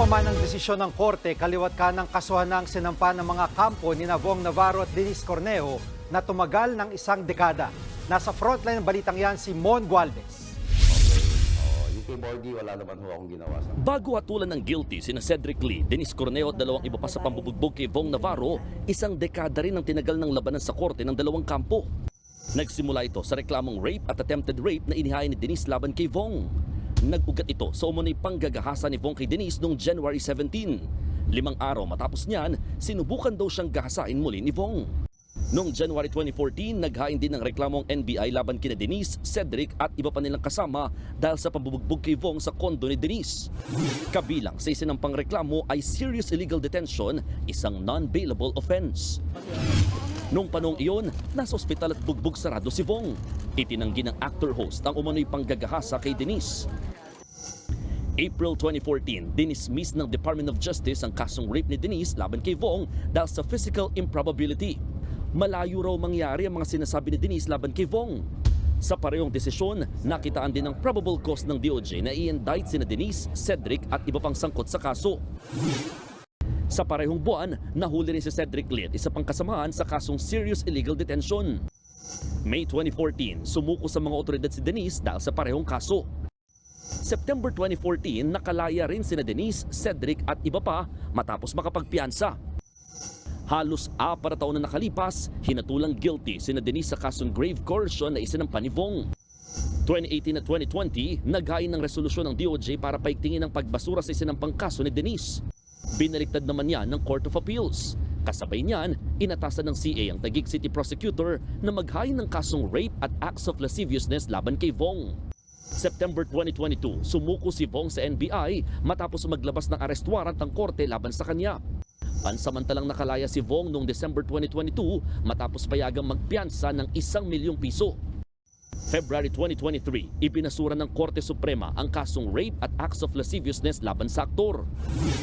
pa man ang desisyon ng korte, kaliwat ka ng kasuhan ng sinampa ng mga kampo ni Vong Navarro at Denise Cornejo na tumagal ng isang dekada. Nasa frontline ng balitang yan si Mon Gualvez. Yung kay Borgie, wala naman ho akong ginawa sa... Bago hatulan ng guilty sina Cedric Lee, Denise Cornejo at dalawang iba pa sa pambubugbog kay Vong Navarro, isang dekada rin ang tinagal ng labanan sa korte ng dalawang kampo. Nagsimula ito sa reklamong rape at attempted rape na inihain ni Denise laban kay Vong. Nag-ugat ito sa umunoy panggagahasa ni Vong kay Denise noong January 17. 5 araw matapos niyan, sinubukan daw siyang gahasain muli ni Vong. Noong January 2014, naghain din ng reklamong NBI laban kina Denise, Cedric at iba pa nilang kasama dahil sa pambubugbog kay Vong sa kondo ni Denise. Kabilang sa isinampang reklamo ay serious illegal detention, isang non-bailable offense. Noong panong iyon, nasa ospital at bugbog sarado si Vong. Itinanggi ng actor-host ang umano'y panggagahasa kay Denise. April 2014, dinismiss ng Department of Justice ang kasong rape ni Denise laban kay Vong dahil sa physical improbability. Malayo raw mangyari ang mga sinasabi ni Denise laban kay Vong. Sa parehong desisyon, nakitaan din ang probable cause ng DOJ na i-indict sina Denise, Cedric at iba pang sangkot sa kaso. Sa parehong buwan, nahuli rin si Cedric Lee at isa pang kasamahan sa kasong serious illegal detention. May 2014, sumuko sa mga otoridad si Denise dahil sa parehong kaso. September 2014, nakalaya rin sina Denise, Cedric at iba pa matapos makapagpiyansa. Halos 4 na taon na nakalipas, hinatulang guilty sina Denise sa kasong grave coercion na isinampa ni Vong. 2018 at 2020, naghain ng resolusyon ng DOJ para paigtingin ang pagbasura sa isinampang kaso ni Denise. Binaliktad naman yan ng Court of Appeals. Kasabay niyan, inatasan ng CA ang Taguig City Prosecutor na maghain ng kasong rape at acts of lasciviousness laban kay Vong. September 2022, sumuko si Vong sa NBI matapos maglabas ng arrest warrant ng korte laban sa kanya. Pansamantalang nakalaya si Vong noong December 2022 matapos payagang magpiyansa ng 1 milyong piso. February 2023, ibinasura ng Korte Suprema ang kasong rape at acts of lasciviousness laban sa aktor.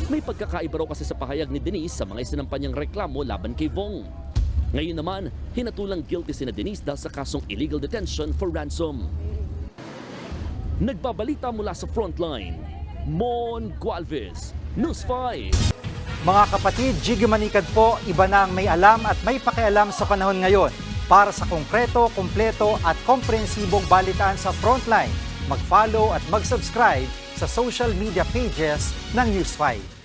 May pagkakaiba raw kasi sa pahayag ni Denise sa mga isinampa niyang reklamo laban kay Vong. Ngayon naman, hinatulang guilty sina Denise dahil sa kasong illegal detention for ransom. Nagbabalita mula sa Frontline, Mon Gualvez, News 5. Mga kapatid, Jiggy Manikad po, iba na ang may alam at may pakialam sa panahon ngayon. Para sa konkreto, kumpleto at komprehensibong balitaan sa Frontline, mag-follow at mag-subscribe sa social media pages ng News 5.